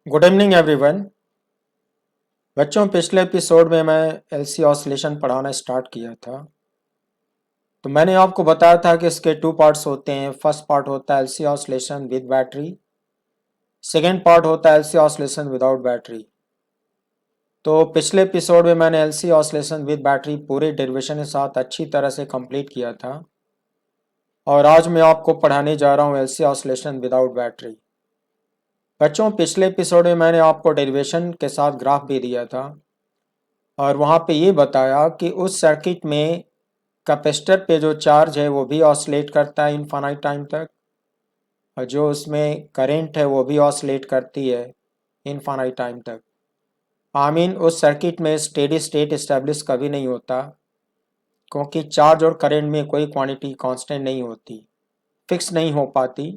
Good evening everyone. बच्चों, पिछले episode में मैं एलसी ऑसिलेशन पढ़ाना स्टार्ट किया था। तो मैंने आपको बताया था कि इसके टू पार्ट्स होते हैं। फर्स्ट पार्ट होता है LC oscillation with battery, second part होता है एलसी ऑसिलेशन विदाउट बैटरी। तो पिछले एपिसोड में मैंने एलसी ऑसिलेशन विद बैटरी पूरे डेरिवेशन के साथ अच्छी तरह से कंप्लीट किया था, और आज मैं आपको पढ़ाने जा रहा हूँ एलसी ऑसिलेशन विदाउट बैटरी। बच्चों, पिछले एपिसोड में मैंने आपको डेरिवेशन के साथ ग्राफ भी दिया था, और वहाँ पे ये बताया कि उस सर्किट में कैपेसिटर पे जो चार्ज है वो भी ऑसिलेट करता है इनफाइनाइट टाइम तक, और जो उसमें करंट है वो भी ऑसिलेट करती है इनफाइनाइट टाइम तक। उस सर्किट में स्टेडी स्टेट इस्टेब्लिश कभी नहीं होता, क्योंकि चार्ज और करंट में कोई क्वांटिटी कांस्टेंट नहीं होती, फिक्स नहीं हो पाती,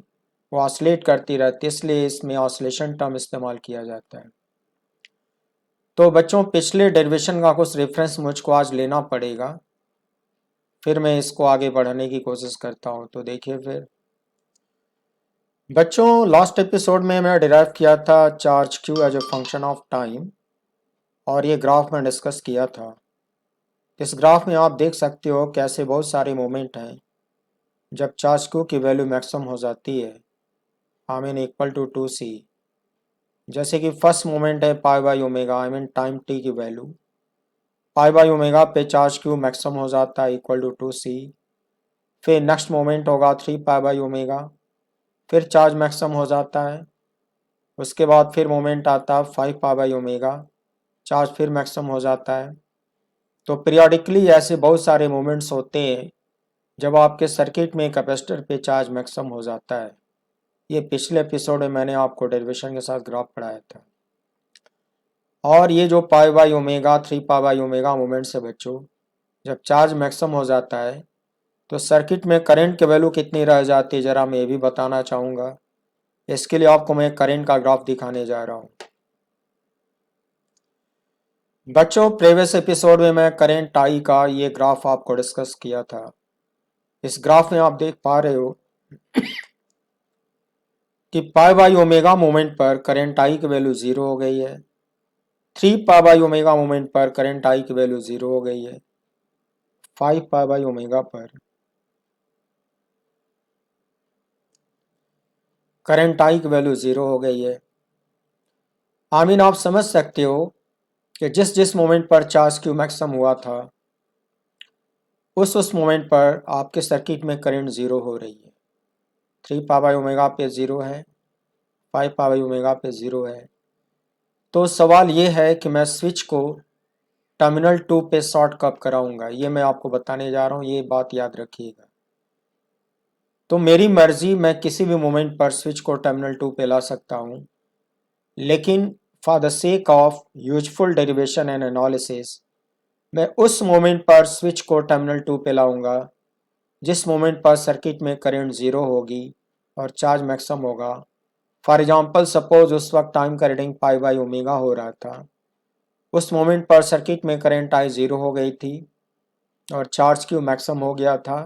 वो ऑसिलेट करती रहती, इसलिए इसमें ऑसिलेशन टर्म इस्तेमाल किया जाता है। तो बच्चों, पिछले डेरिवेशन का कुछ रेफरेंस मुझको आज लेना पड़ेगा, फिर मैं इसको आगे बढ़ाने की कोशिश करता हूँ। तो देखिए फिर बच्चों, लास्ट एपिसोड में मैं डिराइव किया था charge Q as a function of time, और ये ग्राफ में डिस्कस किया था। इस ग्राफ में आप देख सकते हो कैसे बहुत सारे मोमेंट हैं जब चार्ज क्यू की वैल्यू मैक्सिमम हो जाती है, इक्वल टू 2c। जैसे कि फर्स्ट मोमेंट है pi by omega, time T की वैल्यू पाई बाई ओमेगा पे चार्ज क्यू मैक्सिमम हो जाता है इक्वल टू 2c। फिर नेक्स्ट मोमेंट होगा 3 पाई बाई ओमेगा, फिर चार्ज मैक्सिमम हो जाता है। उसके बाद फिर मोमेंट आता है 5 पाई बाई ओमेगा, चार्ज फिर मैक्सिमम हो जाता है। तो पीरियोडिकली ऐसे बहुत सारे मोमेंट्स होते हैं जब आपके सर्किट में कैपेसिटर पे चार्ज मैक्सिमम हो जाता है। ये पिछले एपिसोड में मैंने आपको डेरिवेशन के साथ ग्राफ पढ़ाया था। और ये जो pi by omega 3 pi by omega moments है बच्चों, जब चार्ज मैक्सिमम हो जाता है तो सर्किट में करंट की वैल्यू कितनी रह जाती है, ज़रा मैं ये भी बताना चाहूँगा। इसके लिए आपको मैं करंट का ग्राफ दिखाने जा रहा हूँ। बच्चों, प्रीवियस एपिसोड में मैं करंट आई का ये ग्राफ आपको डिस्कस किया था। इस ग्राफ में आप देख पा रहे हो कि पाई बाई ओमेगा मोमेंट पर करंट आई की वैल्यू 0 हो गई है, 3 पाई बाई ओमेगा मोमेंट पर करंट आई की वैल्यू 0 हो गई है, 5 पाई बाई ओमेगा पर करंट आई की वैल्यू 0 हो गई है। आप समझ सकते हो कि जिस जिस मोमेंट पर चार्ज क्यू मैक्सिमम हुआ था उस मोमेंट पर आपके सर्किट में करंट 0 हो रही है। 3 पाई बाई ओमेगा पे 0 है, 5 पाई बाई ओमेगा पे 0 है। तो सवाल ये है कि मैं स्विच को टर्मिनल 2 पे शॉर्ट कब कराऊंगा, ये मैं आपको बताने जा रहा हूँ, ये बात याद रखिएगा। तो मेरी मर्जी, मैं किसी भी मोमेंट पर स्विच को टर्मिनल 2 पे ला सकता हूँ, लेकिन for the sake of useful derivation and analysis मैं उस मोमेंट पर स्विच को टर्मिनल 2 पे लाऊंगा जिस मोमेंट पर सर्किट में करंट 0 होगी और चार्ज मैक्सिमम होगा। फॉर एग्जांपल, सपोज उस वक्त टाइम का रीडिंग पाई बाई ओमेगा हो रहा था, उस मोमेंट पर सर्किट में करंट आई 0 हो गई थी और चार्ज क्यू मैक्सिमम हो गया था।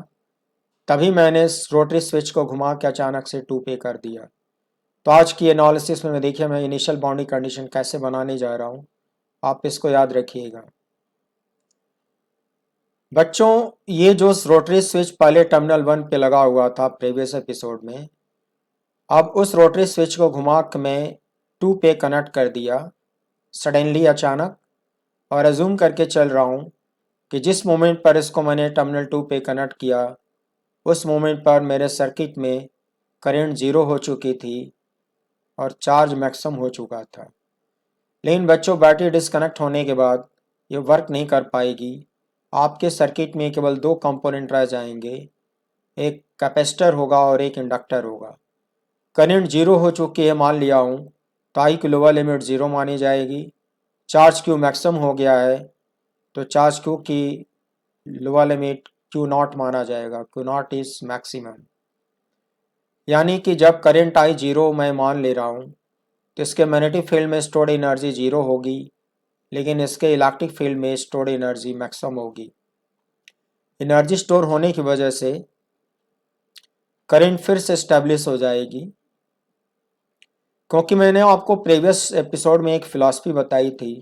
तभी मैंने रोटरी स्विच को घुमा के अचानक से 2 पे कर दिया। तो आज की एनालिसिस में देखिए मैं इनिशियल बाउंड्री कंडीशन कैसे बनाने जा रहा हूँ, आप इसको याद रखिएगा। बच्चों, ये जो रोटरी स्विच पहले टर्मिनल 1 पे लगा हुआ था प्रीवियस एपिसोड में, अब उस रोटरी स्विच को घुमा के मैं 2 पे कनेक्ट कर दिया सडनली, अचानक, और अज्यूम करके चल रहा हूँ कि जिस मोमेंट पर इसको मैंने टर्मिनल 2 पे कनेक्ट किया उस मोमेंट पर मेरे सर्किट में करंट 0 हो चुकी थी और चार्ज मैक्सिमम हो चुका था। लेकिन बच्चों, बैटरी डिस्कनेक्ट होने के बाद ये वर्क नहीं कर पाएगी। आपके सर्किट में केवल दो कंपोनेंट रह जाएंगे, एक कैपेसिटर होगा और एक इंडक्टर होगा। करंट 0 हो चुकी है मान लिया हूँ, तो आई की लोअर लिमिट 0 मानी जाएगी चार्ज क्यू मैक्सिमम हो गया है तो चार्ज क्यू की लोअर लिमिट क्यू नॉट माना जाएगा, क्यू नॉट इज मैक्सिमम। यानी कि जब करंट आई जीरो मैं मान ले रहा हूँ तो इसके मैग्नेटिक फील्ड में स्टोर्ड एनर्जी जीरो होगी, लेकिन इसके इलेक्ट्रिक फील्ड में स्टोर्ड एनर्जी मैक्सिमम होगी। एनर्जी स्टोर होने की वजह से करंट फिर से स्टेब्लिश हो जाएगी, क्योंकि मैंने आपको प्रीवियस एपिसोड में एक फिलॉसफी बताई थी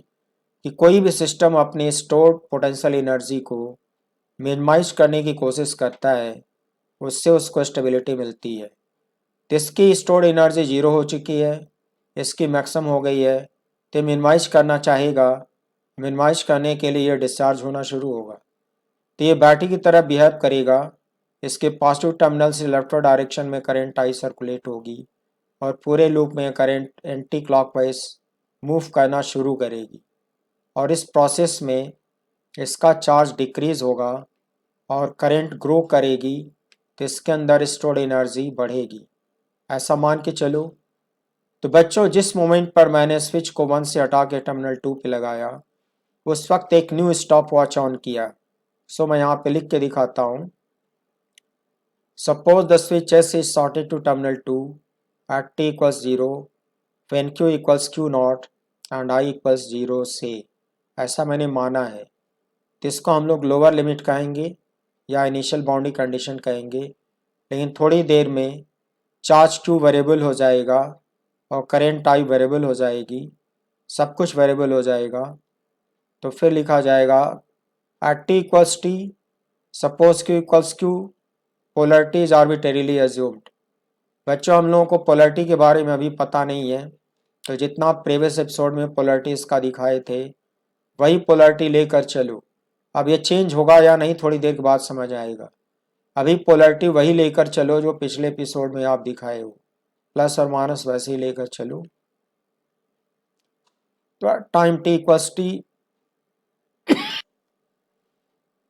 कि कोई भी सिस्टम अपनी स्टोर्ड पोटेंशियल एनर्जी को मिनिमाइज करने की कोशिश करता है, उससे उसको स्टेबिलिटी मिलती है। तो इसकी स्टोर्ड एनर्जी जीरो हो चुकी है, इसकी मैक्सिमम हो गई है, तो मिनिमाइज करना चाहेगा। मिनिमाइज करने के लिए ये डिस्चार्ज होना शुरू होगा, तो ये बैटरी की तरह बिहेव करेगा। इसके पॉजिटिव टर्मिनल से लेफ्टवर्ड डायरेक्शन में करंट आई सर्कुलेट होगी और पूरे लूप में करंट एंटी क्लॉकवाइज मूव करना शुरू करेगी, और इस प्रोसेस में इसका चार्ज डिक्रीज होगा और करंट ग्रो करेगी, तो इसके अंदर स्टोर्ड एनर्जी बढ़ेगी। ऐसा मान के चलो। तो बच्चों, जिस मोमेंट पर मैंने स्विच को 1 से हटा के टर्मिनल 2 पे लगाया, उस वक्त एक न्यू स्टॉप वॉच ऑन किया। सो मैं यहाँ पे लिख के दिखाता हूँ। Suppose the switch S is shorted to terminal 2 at t equals 0 when q equals q naught and I equals 0 से, ऐसा मैंने माना है। तो इसको हम लोग लोअर लिमिट कहेंगे या इनिशियल बाउंड्री कंडीशन कहेंगे, लेकिन थोड़ी देर में चार्ज q वेरिएबल हो जाएगा और करंट I वेरिएबल हो जाएगी, सब कुछ वेरिएबल हो जाएगा। तो फिर लिखा जाएगा at t equals t, suppose q equals q, polarity is arbitrarily assumed। बच्चों, हम लोगों को पोलैरिटी के बारे में अभी पता नहीं है, तो जितना प्रीवियस एपिसोड में पोलैरिटी इसका दिखाए थे वही पोलैरिटी लेकर चलो। अब ये चेंज होगा या नहीं थोड़ी देर के बाद समझ आएगा। अभी पोलैरिटी वही लेकर चलो जो पिछले एपिसोड में आप दिखाए हो, प्लस और माइनस वैसे ही लेकर चलो। तो time T equals T,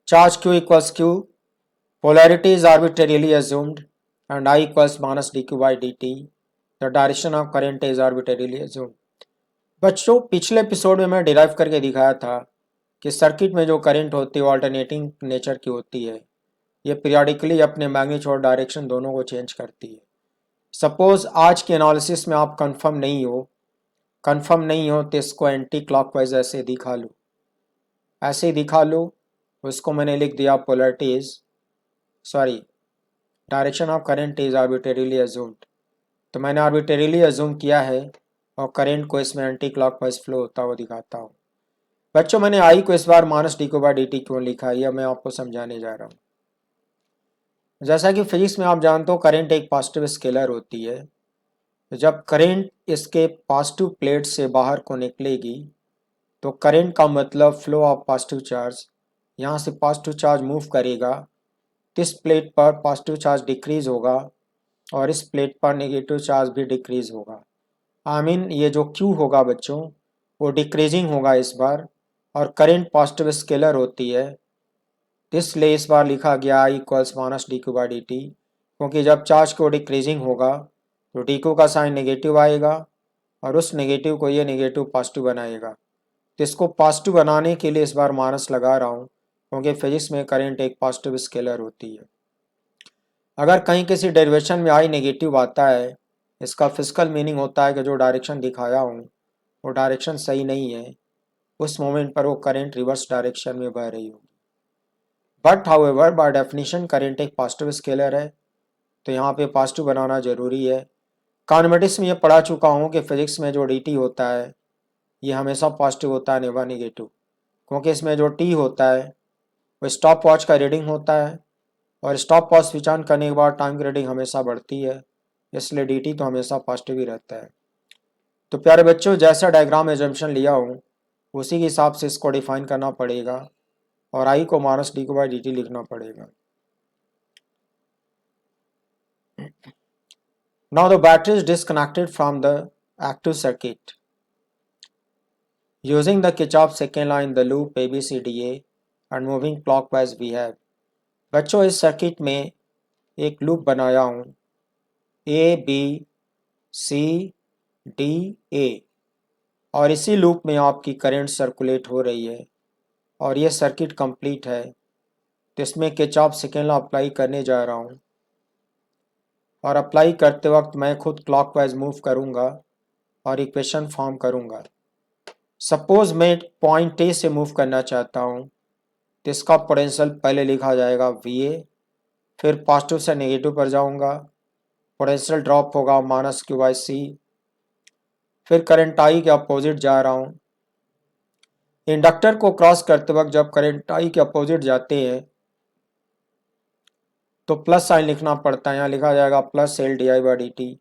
charge Q equals Q, polarity is arbitrarily assumed and I equals minus dq by dt, the direction of current is arbitrarily assumed। बच्चों, पिछले एपिसोड में मैं डिराइव करके दिखाया था कि सर्किट में जो करंट होती है वो अल्टरनेटिंग नेचर की होती है। ये पीरियडिकली अपने मैग्नीट्यूड और डायरेक्शन दोनों को चेंज करती है। सपोज आज के एनालिसिस में आप कंफर्म नहीं हो तो इसको एंटी क्लॉकवाइज ऐसे दिखा लो, ऐसे ही दिखा लो। उसको मैंने लिख दिया polarity is direction of current is arbitrarily assumed. तो मैंने आर्बिट्रेरीली अज्यूम किया है और करंट को इसमें एंटी क्लॉकवाइज फ्लो होता हुआ दिखाता हूँ। बच्चों, मैंने आई को इस बार माइनस डी को बाय डी टी क्यों लिखा है, यह मैं आपको समझाने जा रहा हूँ। जैसा कि फिजिक्स में आप जानते हो करंट एक पॉजिटिव स्केलर होती है। तो जब करंट इसके पॉजिटिव प्लेट से बाहर को निकलेगी तो करंट का मतलब फ्लो ऑफ पॉजिटिव चार्ज, यहाँ से पॉजिटिव चार्ज मूव करेगा, इस प्लेट पर पॉजिटिव चार्ज डिक्रीज होगा और इस प्लेट पर नेगेटिव चार्ज भी डिक्रीज होगा। आई मीन ये जो Q होगा बच्चों वो डिक्रीजिंग होगा इस बार, और करंट पॉजिटिव स्केलर होती है, इसलिए इस बार लिखा गया I equals minus D Q by D T, क्योंकि जब चार्ज को डिक्रीजिंग होगा तो डी क्यू का साइन नेगेटिव आएगा और उस नेगेटिव को ये नेगेटिव पॉजिटिव बनाएगा। तो इसको पॉजिटिव बनाने के लिए इस बार माइनस लगा रहा हूँ, क्योंकि फिजिक्स में करंट एक पॉजिटिव स्केलर होती है। अगर कहीं किसी डेरिवेशन में आई नेगेटिव आता है, इसका फिजिकल मीनिंग होता है कि जो डायरेक्शन दिखाया हूँ वो डायरेक्शन सही नहीं है, उस मोमेंट पर वो करंट रिवर्स डायरेक्शन में बह रही होगी। But however by definition current एक पॉजिटिव स्केलर है, तो यहाँ पे पॉजिटिव बनाना जरूरी है। काइनेमेटिक्स में ये पढ़ा चुका हूँ कि फिजिक्स में जो डी टी होता है ये हमेशा पॉजिटिव होता है, नेवर नेगेटिव, क्योंकि इसमें जो टी होता है वो स्टॉप वॉच का रीडिंग होता है और स्टॉप वॉच स्विच ऑन करने के बाद टाइम की रीडिंग हमेशा बढ़ती है, इसलिए डी टी तो हमेशा पॉजिटिव ही रहता है। तो प्यारे बच्चों, जैसा डायग्राम एजम्पशन लिया हूँ उसी के हिसाब से इसको डिफाइन करना पड़ेगा और आई को माइनस डी को बाई डी टी लिखना पड़ेगा। Now the battery is disconnected from the active circuit. Using the Kirchhoff second law in the loop ABCDA and moving clockwise we have। बच्चों, इस सर्किट में एक लूप बनाया हूँ A B C D A, और इसी लूप में आपकी करंट सर्कुलेट हो रही है और ये सर्किट कंप्लीट है। तो इसमें किरचॉफ सेकेंड लॉ अप्लाई करने जा रहा हूँ और अप्लाई करते वक्त मैं खुद क्लॉकवाइज मूव करूँगा और इक्वेशन फॉर्म करूँगा। सपोज मैं पॉइंट ए से मूव करना चाहता हूँ तो इसका पोटेंशियल पहले लिखा जाएगा वी ए, फिर पॉजिटिव से नेगेटिव पर जाऊँगा, पोटेंशियल ड्रॉप होगा माइनस क्यू बाई सी, फिर करंट आई के अपोजिट जा रहा हूँ। इंडक्टर को क्रॉस करते वक्त जब करंट आई के अपोजिट जाते हैं तो प्लस साइन लिखना पड़ता है, यहाँ लिखा जाएगा plus L D I by D T.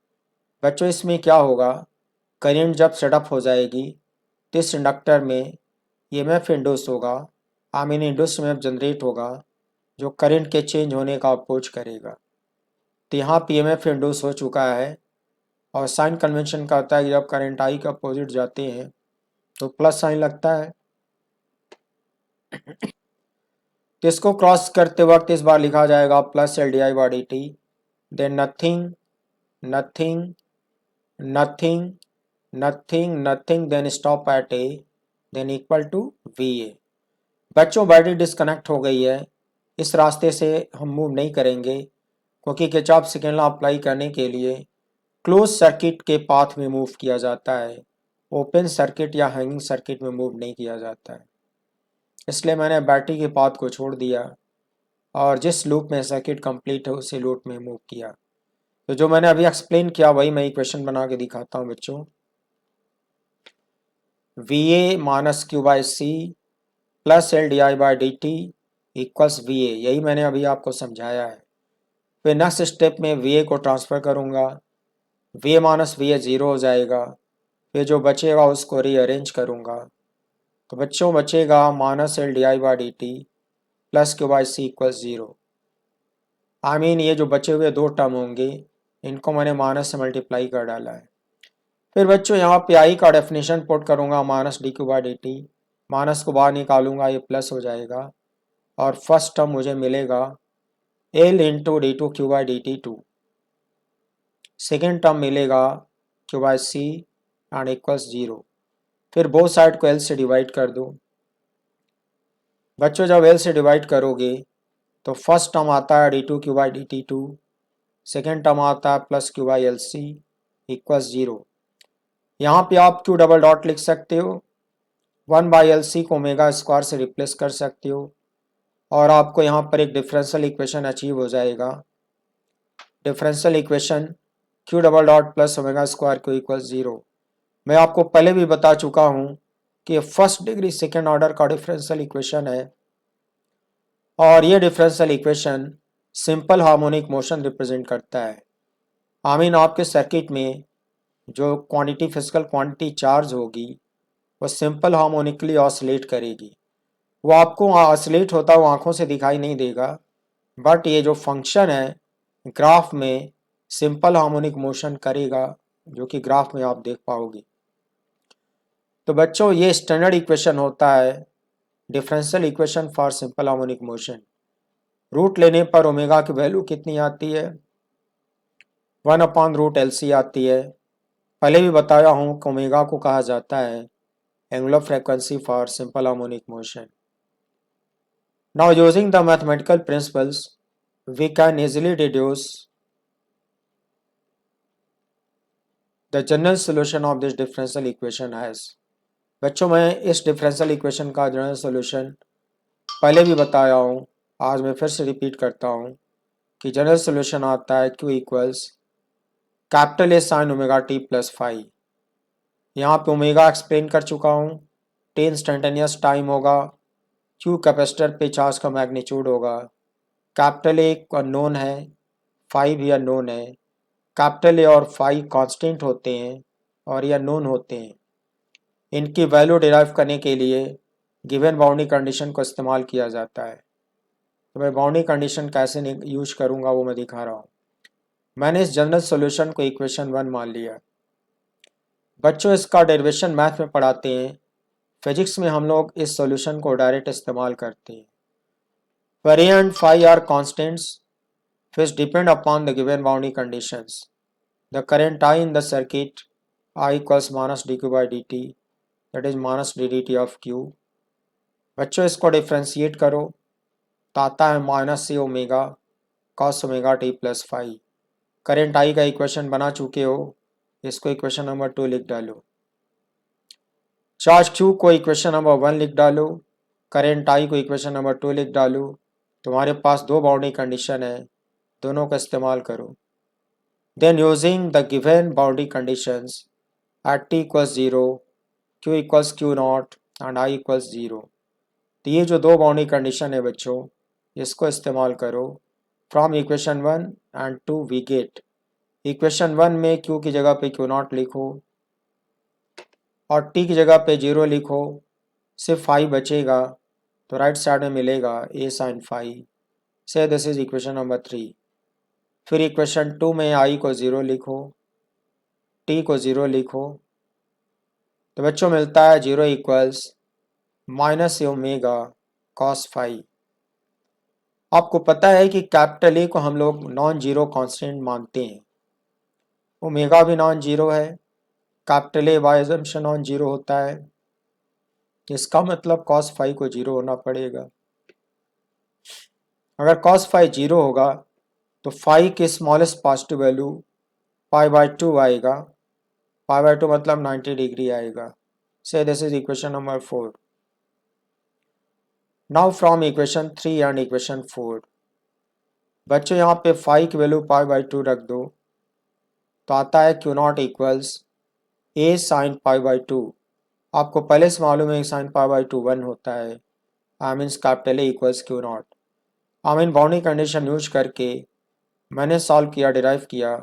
बच्चों इसमें क्या होगा, करंट जब सेटअप हो जाएगी तो इस इंडक्टर में ईएमएफ इंड्यूस होगा, I mean induce EMF generate होगा जो करंट के चेंज होने का अपोज करेगा। तो यहाँ पे ईएमएफ इंड्यूस हो चुका है और साइन कन्वेंशन का होता है कि जब करंट आई के अपोजिट जाते हैं तो प्लस साइन लगता है। तो इसको क्रॉस करते वक्त इस बार लिखा जाएगा plus L D I by D T, then nothing nothing nothing nothing nothing, then stop at A, then equal to V A. बच्चों बैटरी डिस्कनेक्ट हो गई है, इस रास्ते से हम मूव नहीं करेंगे क्योंकि किरचॉफ सेकेंड लॉ अप्लाई करने के लिए क्लोज सर्किट के पाथ में मूव किया जाता है, ओपन सर्किट या हैंगिंग सर्किट में मूव नहीं किया जाता है। इसलिए मैंने बैटरी के पाथ को छोड़ दिया और जिस लूप में सर्किट कंप्लीट है उसी लूप में मूव किया। तो जो मैंने अभी एक्सप्लेन किया वही मैं इक्वेशन बना के दिखाता हूँ बच्चों। V A minus Q by C plus L D I by D T equals V A, यही मैंने अभी आपको समझाया है। फिर नेक्स्ट स्टेप में वी ए को ट्रांसफ़र करूँगा, V A minus V A zero हो जाएगा, फिर जो बचेगा उसको रीअरेंज करूँगा। तो बच्चों बचेगा minus L D I by D T plus Q by C equals zero. I mean ये जो बचे हुए दो टर्म होंगे इनको मैंने माइनस से मल्टीप्लाई कर डाला है। फिर बच्चों यहाँ पे आई का डेफिनेशन पुट करूँगा minus D Q by D T, minus को बाहर निकालूंगा ये प्लस हो जाएगा और फर्स्ट टर्म मुझे मिलेगा L into D two Q by D T two, second term मिलेगा Q by C and equals zero. फिर बोथ साइड को एल से डिवाइड कर दो। बच्चों जब एल से डिवाइड करोगे तो फर्स्ट टर्म आता है D two Q by D T two, second term आता है plus Q by L C equals zero. यहाँ पे आप क्यू डबल डॉट लिख सकते हो, वन बाई एल सी को ओमेगा स्क्वायर से रिप्लेस कर सकते हो और आपको यहाँ पर एक डिफरेंशियल इक्वेशन अचीव हो जाएगा। Differential equation Q double dot plus omega square को इक्वल ज़ीरो। मैं आपको पहले भी बता चुका हूँ कि फर्स्ट डिग्री सेकेंड ऑर्डर का डिफरेंशियल इक्वेशन है और ये differential equation simple harmonic motion represent करता है। आई मीन आपके सर्किट में जो क्वांटिटी फिजिकल क्वांटिटी चार्ज होगी वो सिंपल हार्मोनिकली ऑसिलेट करेगी। वो आपको ऑसिलेट होता हुआ आँखों से दिखाई नहीं देगा, बट ये जो फंक्शन है ग्राफ में सिंपल हार्मोनिक मोशन करेगा जो कि ग्राफ में आप देख पाओगे। तो बच्चों ये स्टैंडर्ड इक्वेशन होता है differential equation for simple harmonic motion. Root लेने पर ओमेगा की वैल्यू कितनी आती है, 1/√LC आती है। पहले भी बताया हूँ कि ओमेगा को कहा जाता है angular frequency for simple harmonic motion. Now using the mathematical principles we can easily deduce the general solution of this differential equation as। बच्चों मैं इस डिफरेंशियल इक्वेशन का जनरल सॉल्यूशन पहले भी बताया हूँ, आज मैं फिर से रिपीट करता हूँ कि जनरल सॉल्यूशन आता है Q equals capital A sine omega T plus phi. यहाँ पे ओमेगा एक्सप्लेन कर चुका हूँ, टी इंस्टेंटेनियस टाइम होगा, Q कैपेसिटर पे चार्ज का मैग्नीट्यूड होगा, कैपिटल ए अननोन है, फाई भी अननोन है। कैपिटल ए और फाई कांस्टेंट होते हैं और ये अननोन होते हैं। इनकी वैल्यू डिराइव करने के लिए गिवन बाउंड्री कंडीशन को इस्तेमाल किया जाता है। तो मैं बाउंड्री कंडीशन कैसे यूज करूँगा वो मैं दिखा रहा हूँ। मैंने इस जनरल सॉल्यूशन को इक्वेशन 1 मान लिया। बच्चों इसका डेरिवेशन मैथ में पढ़ाते हैं, फिजिक्स में हम लोग इस सॉल्यूशन को डायरेक्ट इस्तेमाल करते हैं। पर A and phi are constants which depend upon the given boundary conditions. The current I in the circuit I equals minus dq by dt that is minus D D T of Q. बच्चों इसको differentiate करो तो आता है minus C omega cos omega T plus phi. Current I का equation बना चुके हो, इसको इक्वेशन नंबर 2 लिख डालो। चार्ज क्यू को इक्वेशन नंबर 1 लिख डालो, करेंट आई को इक्वेशन नंबर 2 लिख डालो। तुम्हारे पास दो बाउंड्री कंडीशन है, दोनों का इस्तेमाल करो। Then using the given boundary conditions at T equals 0, Q equals Q naught and I equals 0। तो ये जो दो बाउंड्री कंडीशन है बच्चों, इसको इस्तेमाल करो। From equation 1 and 2 we get, equation 1 में क्यू की जगह पे क्यू नॉट लिखो और टी की जगह पे 0 लिखो, सिर्फ फाइव बचेगा तो राइट साइड में मिलेगा ए साइन फाइव। से दिस इज इक्वेशन नंबर 3। फिर इक्वेशन 2 में आई को 0 लिखो, टी को 0 लिखो, तो बच्चों मिलता है 0 equals minus omega cos five. आपको पता है कि कैपिटल ए को हम लोग नॉन जीरो कांस्टेंट मानते हैं, ओमेगा भी नॉन जीरो है, capital A by assumption non zero होता है, इसका मतलब कॉस फाइव को 0 होना पड़ेगा। अगर कॉस फाइव 0 होगा तो फाइव की smallest positive value pi by 2 आएगा, पाई बाय 2 मतलब 90 डिग्री आएगा। से this is equation number 4। Now from equation 3 and equation 4, बच्चों यहाँ पे फाइव की वैल्यू पाई बाय 2 रख दो तो आता है Q not equals a sine pi by 2। आपको पहले से मालूम है साइन पाई बाय 2 1 होता है, I means capital A equals Q not. I mean boundary condition use करके मैंने सॉल्व किया, डिराइव किया,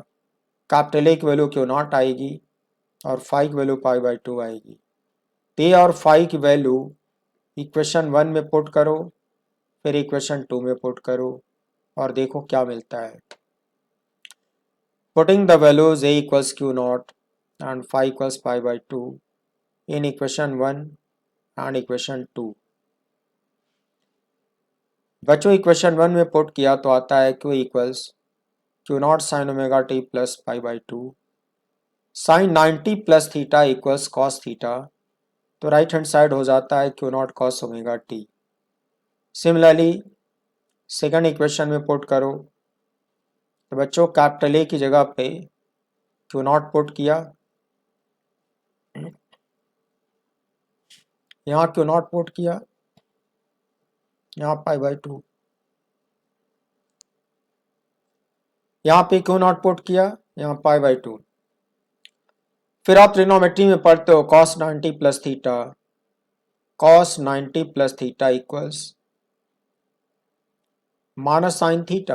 कैपिटल ए की वैल्यू क्यू नॉट आएगी और फाइव की वैल्यू पाई बाय 2 आएगी। ए और फाइव की वैल्यू इक्वेशन 1 में पुट करो, फिर इक्वेशन 2 में पुट करो और देखो क्या मिलता है। Putting the values A equals Q naught and five equals pi by 2 in equation 1 and equation 2। बच्चों इक्वेशन 1 में पुट किया तो आता है Q equals Q naught sine omega T plus pi by 2, sine 90 plus theta equals cos theta, तो right hand side हो जाता है Q naught cos omega T. Similarly second equation में पुट करो तो बच्चों कैपिटल ए की जगह पे क्यू नॉट पुट किया, यहाँ क्यू नॉट पुट किया, यहाँ पाई बाय 2, यहाँ पे क्यू नॉट पुट किया, यहाँ पाई बाय 2। फिर आप ट्रिग्नोमेट्री में पढ़ते हो cos 90 plus theta, cos 90 plus theta equals minus sine theta.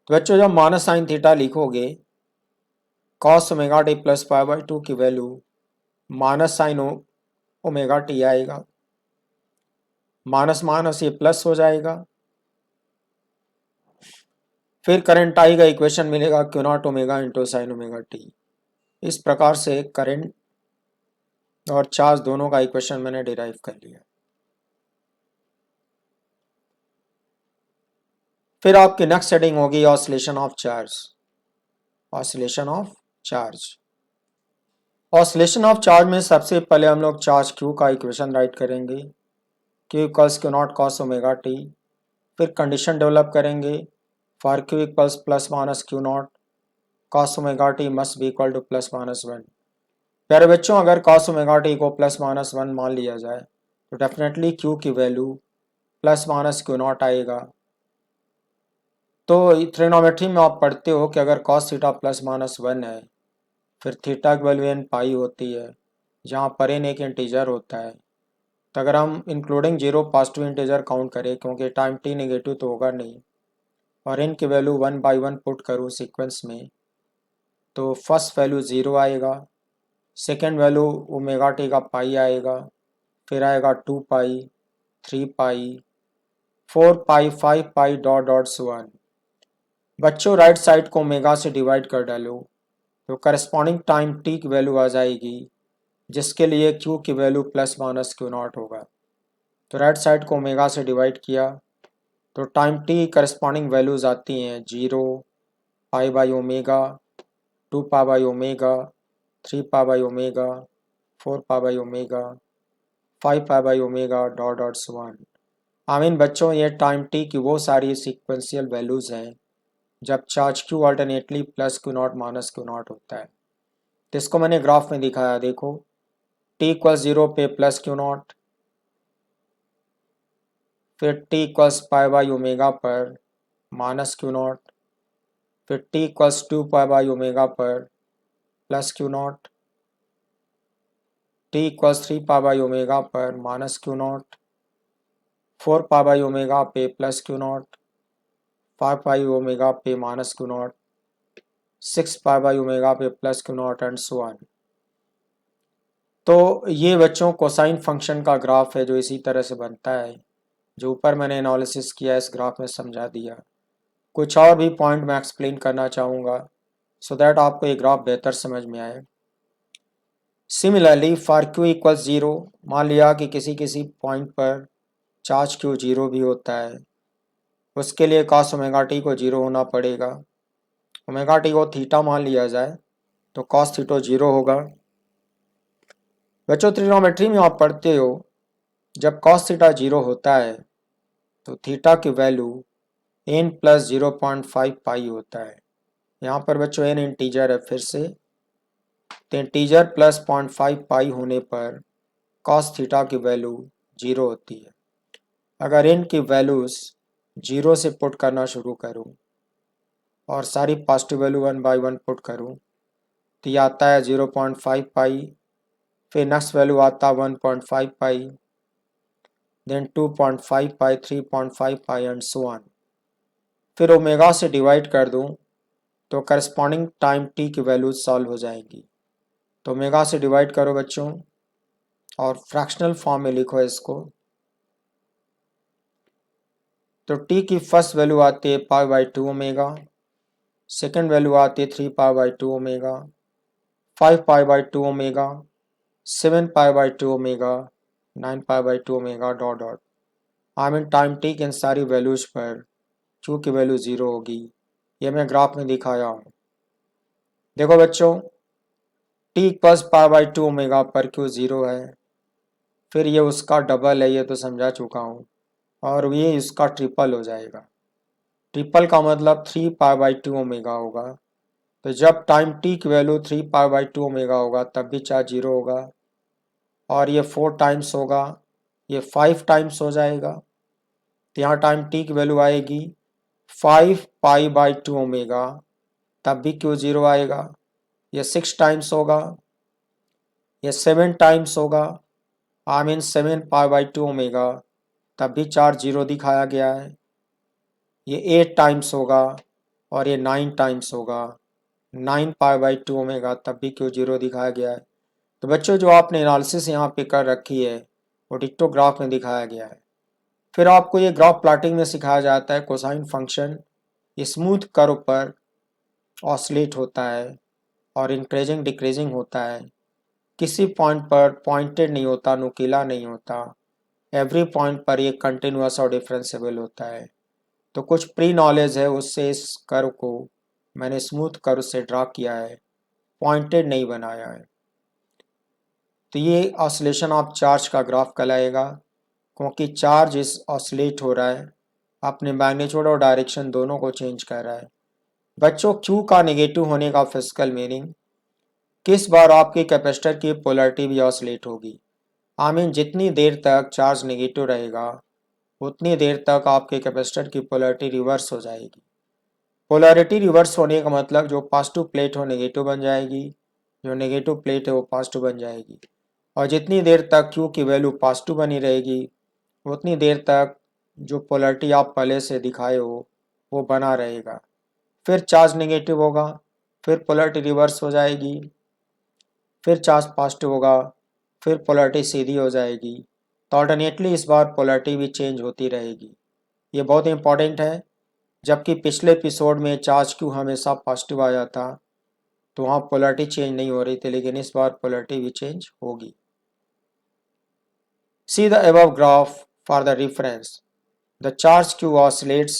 तो बच्चों जब माइनस साइन थीटा लिखोगे, cos omega T plus pi by 2 की value minus sign omega T आएगा, माइनस माइनस ये प्लस हो जाएगा। फिर करंट आई का इक्वेशन मिलेगा Q not omega into sine omega T. इस प्रकार से करंट और चार्ज दोनों का इक्वेशन मैंने डिराइव कर लिया। फिर आपकी नेक्स्ट सेटिंग होगी oscillation of charge. Oscillation of charge, oscillation of charge में सबसे पहले हम लोग चार्ज क्यू का इक्वेशन राइट करेंगे, Q equals Q naught cos omega T. फिर कंडीशन डेवलप करेंगे for Q equals plus minus Q naught cos omega T must be equal two plus minus 1। प्यारे बच्चों अगर कॉस ओमेगा टी को plus minus 1 मान लिया जाए तो डेफिनेटली क्यू की value plus minus Q not आएगा। तो ट्रिग्नोमेट्री में आप पढ़ते हो कि अगर कॉस थीटा प्लस माइनस 1 है, फिर थीटा की वैल्यू एन पाई होती है, जहाँ पर एन एक इंटीजर होता है। तो अगर हम including zero positive integer count करें, क्योंकि टाइम टी नेगेटिव तो होगा नहीं, और एन की वैल्यू 1 बाई 1 पुट करूँ सीक्वेंस में, तो फर्स्ट वैल्यू 0 आएगा, सेकेंड वैल्यू ओमेगा टी का पाई आएगा, फिर आएगा 2 पाई, 3 पाई, 4 पाई, 5 Pie dot dot so on. बच्चों राइट साइड को ओमेगा से डिवाइड कर डालो तो करस्पॉन्डिंग टाइम टी की वैल्यू आ जाएगी, जिसके लिए क्यू की value plus minus Q not होगा। तो राइट साइड को ओमेगा से डिवाइड किया तो टाइम टी करस्पॉन्डिंग वैल्यूज आती हैं 0, pi by omega, 2 pi by omega, 3 pi by omega, 4 pi by omega, 5 pi by omega dot dot so on. आमीन बच्चों, ये टाइम टी की वो सारी सीक्वेंशियल वैल्यूज़ हैं जब charge Q alternately plus Q not minus Q not होता है। तो इसको मैंने ग्राफ में दिखाया, देखो टी इक्वल 0 पे प्लस क्यू नॉट, फिर T equals pi by omega पर माइनस क्यू नॉट, फिर T equals 2 pi by omega पर plus Q not, T equals 3 pi by omega पर minus Q not, 4 pi by omega पे plus Q not, 5 pi omega पे minus Q not, 6 pi by omega पे plus Q naught and so on. तो ये बच्चों cosine function का graph है जो इसी तरह से बनता है, जो ऊपर मैंने एनालिसिस किया इस ग्राफ में समझा दिया। कुछ और भी पॉइंट मैं एक्सप्लेन करना चाहूँगा सो दैट आपको ये ग्राफ बेहतर समझ में आए। सिमिलरली फॉर क्यू इक्वल 0, मान लिया कि किसी किसी पॉइंट पर चार्ज क्यू 0 भी होता है, उसके लिए कॉस ओमेगा टी को 0 होना पड़ेगा। ओमेगा टी को थीटा मान लिया जाए तो कॉस थीटो 0 होगा। बच्चों ट्रिग्नोमेट्री में आप पढ़ते हो जब कॉस थीटा 0 होता है तो थीटा की वैल्यू n प्लस 0.5 पाई होता है। यहाँ पर बच्चों n इंटीजर है, फिर से तो इंटीजर प्लस 0.5 पाई होने पर कॉस थीटा की वैल्यू 0 होती है। अगर n की वैल्यूज़ 0 से पुट करना शुरू करूँ और सारी पॉजिटिव वैल्यू 1 बाई 1 पुट करूँ तो ये आता है 0.5 पाई, फिर नेक्स्ट वैल्यू आता है 1.5 पाई, then 2.5 pi, 3.5 pi and so on. फिर ओमेगा से डिवाइड कर दूं तो करस्पॉन्डिंग टाइम टी की वैल्यूज सॉल्व हो जाएंगी। तो ओमेगा से डिवाइड करो बच्चों और फ्रैक्शनल फॉर्म में लिखो इसको। तो टी की फर्स्ट वैल्यू आती है pi by 2 omega, second value आती है 3 pi by 2 omega, 5 pi by 2 omega, 7 pi by 2 omega, 9 pi by 2 omega dot dot. I mean time T की इन सारी वैल्यूज पर क्यू की वैल्यू 0 होगी। ये मैं ग्राफ में दिखाया हूँ। देखो बच्चों T equals pi by 2 omega पर क्यू 0 है, फिर ये उसका डबल है, ये तो समझा चुका हूँ, और ये इसका ट्रिपल हो जाएगा। ट्रिपल का मतलब 3 पाई बाई 2 ओमेगा होगा। तो जब टाइम टी की वैल्यू 3 पाई बाई 2 ओमेगा होगा तब भी चार्ज 0 होगा, और ये 4 टाइम्स होगा, ये 5 टाइम्स हो जाएगा। तो यहाँ टाइम टी की वैल्यू आएगी 5 पाई बाई 2 ओमेगा, तब भी क्यू 0 आएगा। ये 6 टाइम्स होगा, ये 7 टाइम्स होगा, I mean 7 pi by 2 omega, तब भी चार्ज 0 दिखाया गया है। ये 8 टाइम्स होगा और ये 9 टाइम्स होगा, 9 पाई बाई 2 ओमेगा, तब भी क्यू 0 दिखाया गया है। तो बच्चों जो आपने एनालिसिस यहाँ पे कर रखी है वो डिक्टो ग्राफ में दिखाया गया है। फिर आपको ये ग्राफ प्लॉटिंग में सिखाया जाता है। कोसाइन फंक्शन स्मूथ कर्व पर ऑसिलेट होता है और इंक्रीजिंग डिक्रीजिंग होता है, किसी पॉइंट पर पॉइंटेड नहीं होता, नुकीला नहीं होता, एवरी पॉइंट पर ये कंटिन्यूस और डिफरेंशिएबल होता है। तो कुछ प्री नॉलेज है उससे इस कर्व को मैंने स्मूथ कर्व से ड्रा किया है, पॉइंटेड नहीं बनाया है। तो ये ऑसिलेशन ऑफ चार्ज का ग्राफ कहलाएगा, क्योंकि चार्ज इस ऑसिलेट हो रहा है, अपने मैग्नीट्यूड और डायरेक्शन दोनों को चेंज कर रहा है। बच्चों क्यू का नेगेटिव होने का फिजिकल मीनिंग, किस बार आपके कैपेसिटर की पोलैरिटी भी ऑसिलेट होगी। आई मीन जितनी देर तक चार्ज नेगेटिव रहेगा उतनी देर तक आपके कैपेसिटर की पोलैरिटी रिवर्स हो जाएगी। पोलैरिटी रिवर्स होने का मतलब जो पॉजिटिव प्लेट हो नेगेटिव बन जाएगी, जो नेगेटिव प्लेट है वो पॉजिटिव बन जाएगी। और जितनी देर तक क्यू की वैल्यू पॉजिटिव बनी रहेगी उतनी देर तक जो पोलैरिटी आप पहले से दिखाए हो वो बना रहेगा। फिर चार्ज नेगेटिव होगा, फिर पोलैरिटी रिवर्स हो जाएगी, फिर चार्ज पॉजिटिव होगा, फिर पोलैरिटी सीधी हो जाएगी। तो ऑल्टरनेटली इस बार पोलैरिटी भी चेंज होती रहेगी। ये बहुत इंपॉर्टेंट है। जबकि पिछले एपिसोड में चार्ज क्यू हमेशा पॉजिटिव आया था तो वहाँ पोलैरिटी चेंज नहीं हो रही थी, लेकिन इस बार पोलैरिटी भी चेंज होगी। See the above graph for the reference. The charge q oscillates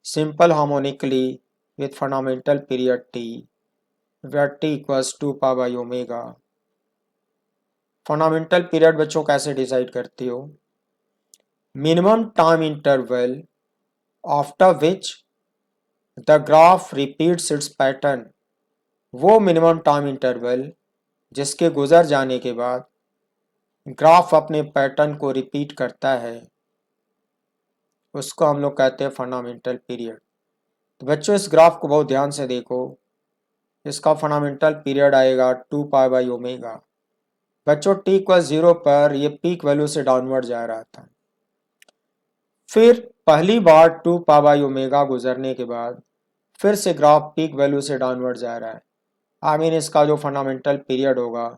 simple harmonically with fundamental period t, where t equals 2 pi by omega. Fundamental period बच्चों कैसे डिसाइड करती हो? Minimum time interval after which the graph repeats it's pattern, वो minimum time interval जिसके गुजर जाने के बाद ग्राफ अपने पैटर्न को रिपीट करता है, उसको हम लोग कहते हैं फंडामेंटल पीरियड। तो बच्चों इस ग्राफ को बहुत ध्यान से देखो, इसका फंडामेंटल पीरियड आएगा 2π/ω। बच्चों t=0 पर ये पीक वैल्यू से डाउनवर्ड जा रहा था, फिर पहली बार 2π/ω गुजरने के बाद फिर से ग्राफ पीक वैल्यू से डाउनवर्ड जा रहा है। आई मीन इसका जो फंडामेंटल पीरियड होगा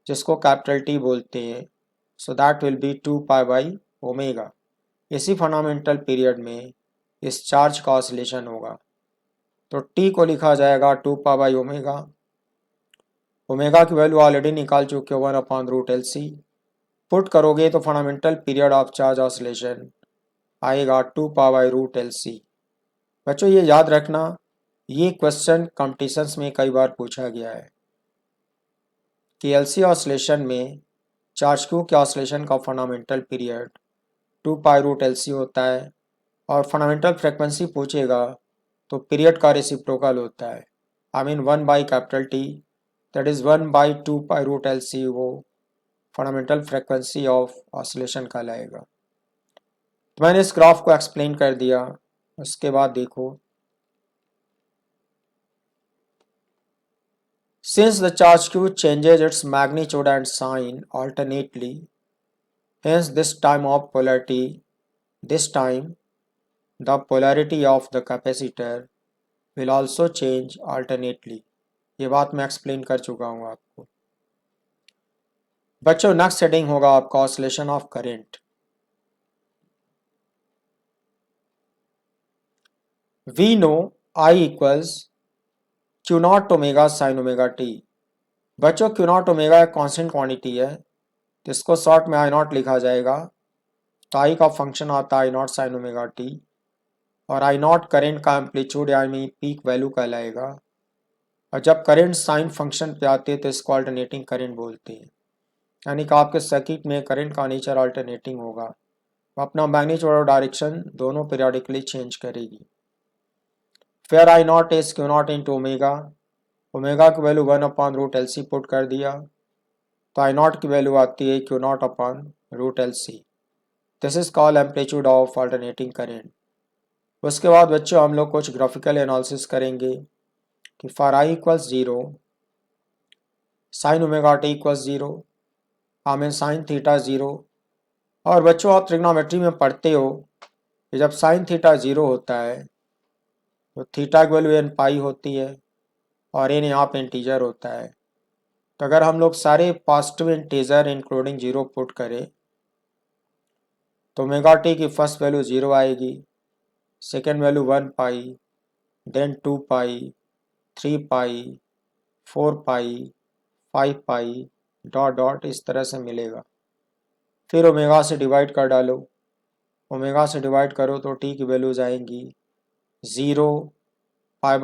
जिसको कैपिटल टी बोलते हैं, सो दैट विल बी 2π/ω। इसी फंडामेंटल पीरियड में इस चार्ज का ऑसिलेशन होगा। तो टी को लिखा जाएगा 2π/ω। ओमेगा की वैल्यू ऑलरेडी निकाल चुके हो 1/√LC। पुट करोगे तो fundamental period of charge oscillation आएगा 2π/√LC। बच्चों ये याद रखना, ये क्वेश्चन कॉम्पिटिशन्स में कई बार पूछा गया है कि एलसी ऑसिलेशन में चार्ज क्यू के ऑसिलेशन का फंडामेंटल पीरियड 2π√LC होता है, और फंडामेंटल फ्रिक्वेंसी पूछेगा तो पीरियड का रेसिप्रोकल होता है। I mean 1/T, that is 1/2π√LC, वो फंडामेंटल फ्रिक्वेंसी ऑफ ऑसिलेशन कहलाएगा। तो मैंने इस ग्राफ को एक्सप्लेन कर दिया। उसके बाद देखो, since the charge q changes its magnitude and sign alternately, hence this time the polarity of the capacitor will also change alternately। ये बात मैं एक्सप्लेन कर चुका हूँ आपको। बच्चों नेक्स्ट हेडिंग होगा आपका oscillation of current. We know I equals Q0 omega sine omega T. बच्चों Q0 ओमेगा एक कॉन्स्टेंट क्वांटिटी है, तो इसको शॉर्ट में I0 लिखा जाएगा। तो I का फंक्शन आता है I0 साइन ओमेगा टी, और I0 करंट का एम्पलीट्यूड यानी पीक वैल्यू कहलाएगा। और जब करंट साइन फंक्शन पे आते हैं तो इसको अल्टरनेटिंग करंट बोलते हैं, यानी कि आपके सर्किट में करंट का नेचर अल्टरनेटिंग होगा, अपना मैग्नीट्यूड और डायरेक्शन दोनों पीरियडिकली चेंज करेगी। फिर I0 is Q0 into omega, omega की वैल्यू 1/√LC पुट कर दिया, तो I0 की वैल्यू आती है Q0/√LC। This is called amplitude of alternating current. उसके बाद बच्चों हम लोग कुछ ग्राफिकल एनालिसिस करेंगे कि for I equals 0 sign omega T equals 0, हमें साइन थीटा 0। और बच्चों आप ट्रिग्नोमेट्री में पढ़ते हो कि जब साइन थीटा 0 होता है तो थीटा की वैल्यू n पाई होती है, और n यहाँ पे इंटीजर होता है। तो अगर हम लोग सारे पॉजिटिव इंटीजर इंक्लूडिंग 0 पुट करें तो ओमेगा टी की फर्स्ट वैल्यू 0 आएगी, सेकेंड वैल्यू 1 पाई, देन 2 पाई, 3 पाई, 4 पाई, 5 पाई, डॉट डॉट इस तरह से मिलेगा। फिर ओमेगा से डिवाइड कर डालो, ओमेगा से डिवाइड करो तो टी की वैल्यूज आएंगी 0, π/ω,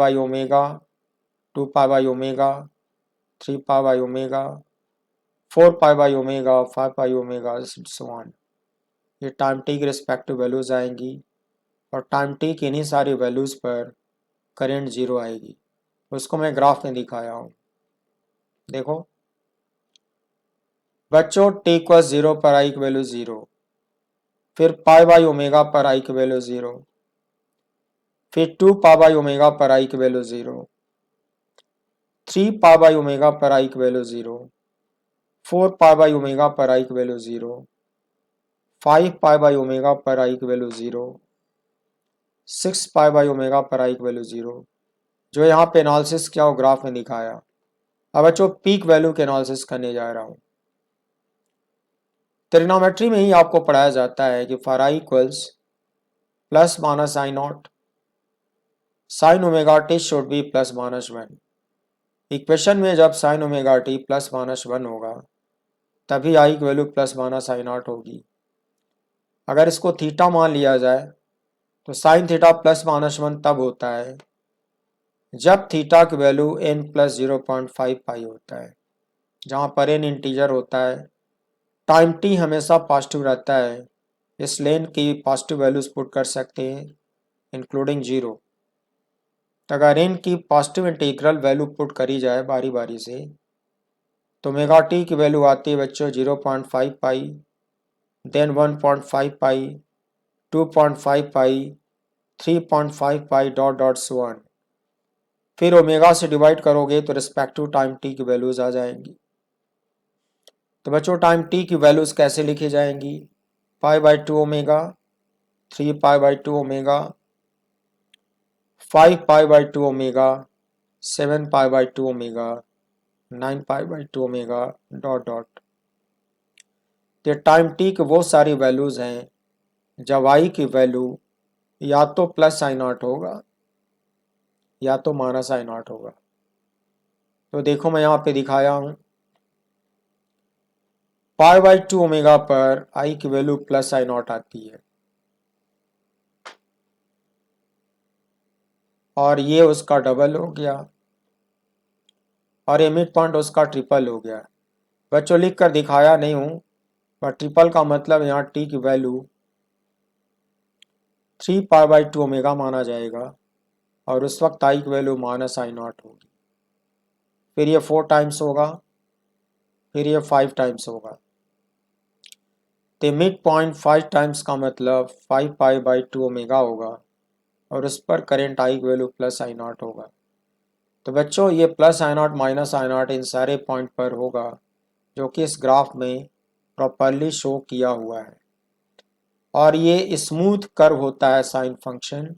2π/ω, 3π/ω, 4π/ω, 5π/ω, सो ऑन। ये टाइम टी की रिस्पेक्टिव वैल्यूज आएंगी, और टाइम टी की इन्हीं सारी वैल्यूज पर करंट 0 आएगी। उसको मैं ग्राफ में दिखाया हूँ, देखो बच्चों t इक्वल्स 0 पर I की वैल्यू 0, फिर π/ω पर I की वैल्यू 0, फिर 2π/ω पर I की वैल्यू 0, 3π/ω पर I की वैल्यू 0, 4π/ω पर I की वैल्यू 0, 5π/ω पर I की वैल्यू 0, 6π/ω पर I की वैल्यू 0। जो यहाँ पे एनालिसिस किया वो ग्राफ में दिखाया। अब बच्चों पीक वैल्यू के एनालिसिस करने जा रहा हूँ। ट्रिग्नोमेट्री में ही आपको पढ़ाया जाता है कि for I equals plus minus I0 sign omega T should be plus minus 1। Equation में जब sign omega T plus minus 1 होगा तभी I की वैल्यू प्लस माइनस I0 होगी। अगर इसको थीटा मान लिया जाए तो साइन थीटा प्लस माइनस 1 तब होता है जब थीटा की वैल्यू n प्लस 0.5 पाई होता है, जहाँ पर n इंटीजर होता है टाइम टी हमेशा पॉजिटिव रहता है, इस लेन की पॉजिटिव वैल्यूज पुट कर सकते हैं इंक्लूडिंग जीरो। तो अगर इन की पॉजिटिव इंटीग्रल वैल्यू पुट करी जाए बारी बारी से तो ओमेगा टी की वैल्यू आती है बच्चों 0.5 पाई, then 1.5 pi, 2.5 pi, 3.5 Pie dot dot so on. फिर ओमेगा से डिवाइड करोगे तो रिस्पेक्टिव टाइम टी की वैल्यूज आ जाएंगी। तो बच्चों टाइम टी की वैल्यूज कैसे लिखी जाएंगी? Pi by two omega, 3 pi by two omega, 5 pi by two omega, 7 pi by two omega, 9 pi by two omega dot dot. तो टाइम टी की वो सारी वैल्यूज हैं जब आई की वैल्यू या तो प्लस आई नॉट होगा या तो माइनस आई नॉट होगा। तो देखो मैं यहाँ पे दिखाया हूँ, पाई बाई टू ओमेगा पर आई की वैल्यू प्लस आई नॉट आती है और ये उसका डबल हो गया और ये मिड पॉइंट उसका ट्रिपल हो गया। बच्चों लिख कर दिखाया नहीं हूँ, पर ट्रिपल का मतलब यहाँ टी की value 3 pi by two omega माना जाएगा और उस वक्त आई की वैल्यू माइनस आई नॉट होगी। फिर ये 4 टाइम्स होगा, फिर ये 5 टाइम्स होगा। तो मिड पॉइंट 5 टाइम्स का मतलब 5 पाई बाई टू ओमेगा होगा और उस पर करेंट आई की वैल्यू प्लस आई नॉट होगा। तो बच्चों ये plus I not minus I not in सारे पॉइंट पर होगा जो कि इस ग्राफ में प्रॉपरली शो किया हुआ है। और ये स्मूथ कर्व होता है साइन फंक्शन,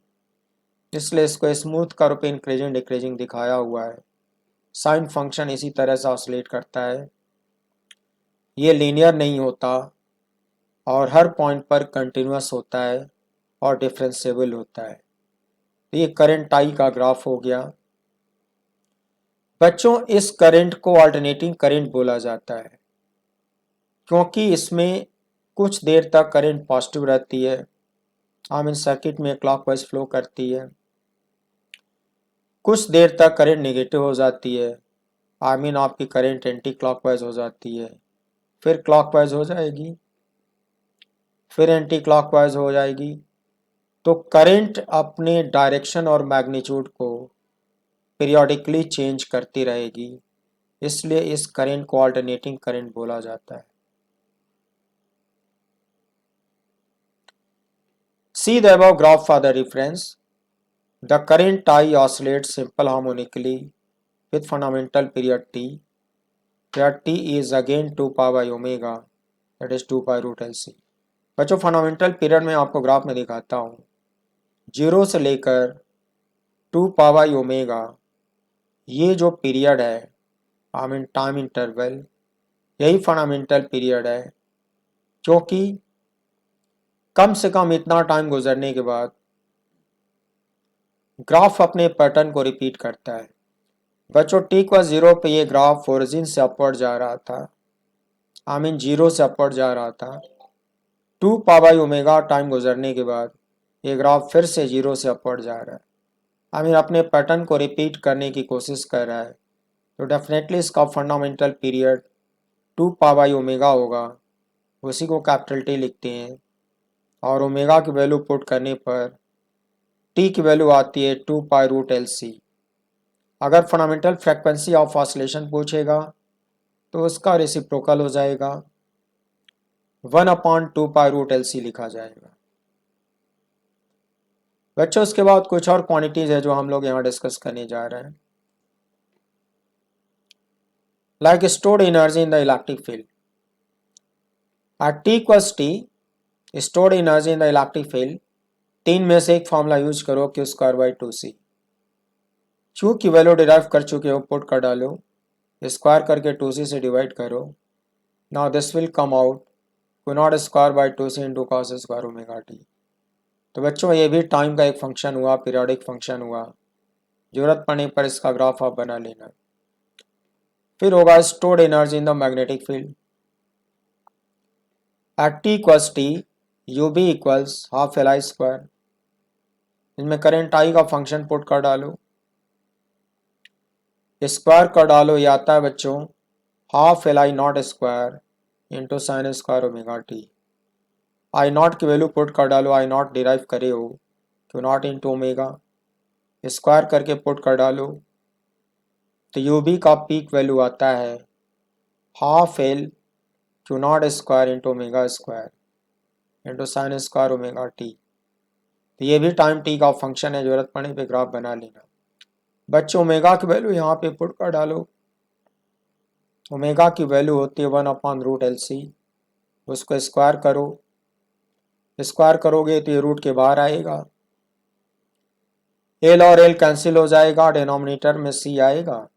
इसलिए इसको स्मूथ कर्व पे इंक्रीजिंग डिक्रीजिंग दिखाया हुआ है। साइन फंक्शन इसी तरह से ऑसिलेट करता है, ये लीनियर नहीं होता और हर पॉइंट पर कंटिन्यूस होता है और डिफरेंशिएबल होता है। तो ये करंट आई का ग्राफ हो गया। बच्चों इस करंट को अल्टरनेटिंग करंट बोला जाता है क्योंकि इसमें कुछ देर तक करंट पॉजिटिव रहती है, आम इन सर्किट में क्लॉकवाइज फ्लो करती है। कुछ देर तक करंट नेगेटिव हो जाती है, आई मीन आपकी करंट एंटी क्लॉकवाइज हो जाती है, फिर क्लॉकवाइज हो जाएगी, फिर एंटी क्लॉकवाइज हो जाएगी। तो करंट अपने डायरेक्शन और मैग्नीट्यूड को पीरियोडिकली चेंज करती रहेगी, इसलिए इस करंट को अल्टरनेटिंग करंट बोला जाता है। See the above graph for the reference. The current I oscillates simple harmonically with fundamental period t, where t is again 2 pi by omega, that is 2 pi root LC। बच्चों fundamental period में आपको graph में दिखाता हूँ, 0 से लेकर 2 pi by omega ये जो पीरियड है आई मीन टाइम इंटरवल, यही फंडामेंटल पीरियड है क्योंकि कम से कम इतना टाइम गुजरने के बाद ग्राफ अपने पैटर्न को रिपीट करता है। बच्चों टी को 0 पे ये ग्राफ ओरिजिन से अपवर्ड जा रहा था, आई मीन 0 से अपवर्ड जा रहा था। 2 पाई बाई ओमेगा टाइम गुजरने के बाद ये ग्राफ फिर से 0 से अपवर्ड जा रहा है, आई मीन अपने पैटर्न को रिपीट करने की कोशिश कर रहा है। तो डेफिनेटली इसका fundamental period 2 pi by omega होगा, उसी को कैपिटल टी लिखते हैं और ओमेगा की वैल्यू पुट करने पर टी की वैल्यू आती है 2 पाई रूट एल सी। अगर फंडामेंटल फ्रीक्वेंसी ऑफ ऑसिलेशन पूछेगा तो उसका रेसिप्रोकल हो जाएगा, 1/2 पाई रूट एल सी लिखा जाएगा। बच्चों उसके बाद कुछ और क्वांटिटीज है जो हम लोग यहाँ डिस्कस करने जा रहे हैं, like stored energy in the electric field. At T equals T stored energy in the electric field, तीन में से एक फॉर्मूला यूज करो Q square by 2c। Q की वैल्यू डिराइव कर चुके हो, पुट कर डालो, स्क्वायर करके 2c से डिवाइड करो। Now this will come out Q not square by 2c into cos square omega T. तो बच्चों ये भी टाइम का एक फंक्शन हुआ, पीरियोडिक फंक्शन हुआ, जरूरत पड़ने पर इसका ग्राफ आप बना लेना। फिर होगा stored energy in the magnetic field. At T equals T U B equals half L I square, इसमें करंट आई का फंक्शन पुट कर डालो, स्क्वायर कर डालो, ये आता है बच्चों half L I not square into sine square omega T. I not की वैल्यू पुट कर डालो, आई नॉट डिराइव करे हो, Q not into omega, square करके पुट कर डालो तो यू बी का पीक वैल्यू आता है half L Q not square into omega square into sine square omega T. तो ये भी टाइम टी का फंक्शन है, जरूरत पड़ने पे ग्राफ बना लेना। बच्चों ओमेगा की वैल्यू यहाँ पे पुट कर डालो। ओमेगा की वैल्यू होती है 1/√LC, उसको स्क्वायर करो, स्क्वायर करोगे तो ये रूट के बाहर आएगा, एल और एल कैंसिल हो जाएगा, डिनोमिनेटर में सी आएगा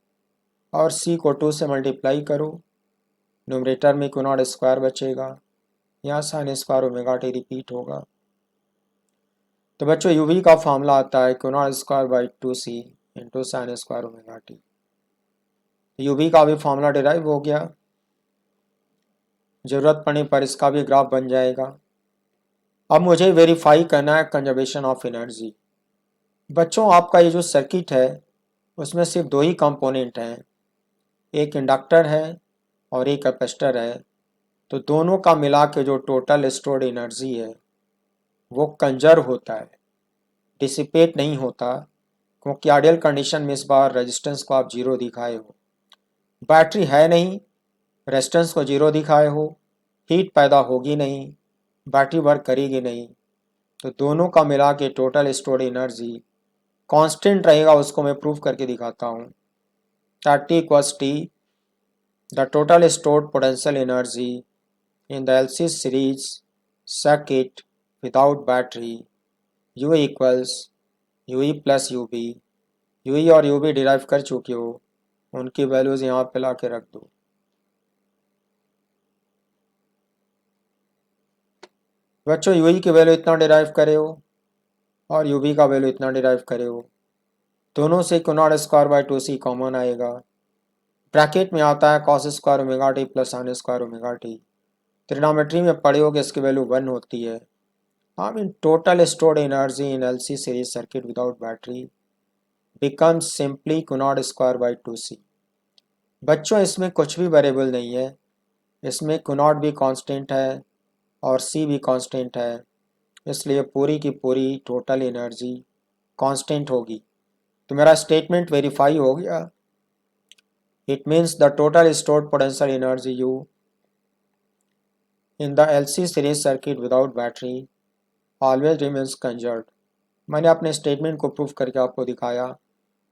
और सी को 2 से मल्टीप्लाई करो, न्यूमरेटर में क्यू नॉट स्क्वायर बचेगा, यहाँ sine square omega T repeat होगा। तो बच्चों यूवी का फॉर्मूला आता है Q not square by 2c into sine square omega T. UV का भी फॉर्मूला डिराइव हो गया, जरूरत पड़ने पर इसका भी ग्राफ बन जाएगा। अब मुझे वेरीफाई करना है कंजर्वेशन ऑफ एनर्जी। बच्चों आपका ये जो सर्किट है उसमें सिर्फ दो ही कंपोनेंट हैं, एक इंडक्टर है और एक कैपेसिटर है। तो दोनों का मिला के जो टोटल स्टोर्ड एनर्जी है वो कंजर्व होता है, डिसिपेट नहीं होता, क्योंकि आइडियल कंडीशन में इस बार रेजिस्टेंस को आप जीरो दिखाए हो, बैटरी है नहीं, रेजिस्टेंस को जीरो दिखाए हो, हीट पैदा होगी नहीं, बैटरी वर्क करेगी नहीं। तो दोनों का मिला के टोटल स्टोर्ड एनर्जी कांस्टेंट रहेगा, उसको मैं प्रूव करके दिखाता हूँ। T equals T the total stored potential energy in the LC series circuit without battery, U equals U E plus U B. U E और यू बी डिराइव कर चुके हो, उनकी वैल्यूज यहाँ पे ला के रख दो। बच्चों यू ई की वैल्यू इतना डिराइव करे हो और यू बी का वैल्यू इतना डिराइव करे हो, दोनों से Q not square by 2c common आएगा, ब्रैकेट में आता है cos square omega T plus sine square omega T. Trigonometry में पढ़े हो कि इसकी वैल्यू 1 होती है। I mean total stored energy in LC series circuit without battery becomes simply Q not square by 2c। बच्चों इसमें कुछ भी वेरिएबल नहीं है, इसमें क्यू नॉट भी कांस्टेंट है और सी भी कांस्टेंट है, इसलिए पूरी की पूरी टोटल एनर्जी कांस्टेंट होगी। तो मेरा स्टेटमेंट वेरीफाई हो गया। It means the total stored potential energy you in the LC series circuit without battery always remains conserved. मैंने अपने स्टेटमेंट को प्रूफ करके आपको दिखाया।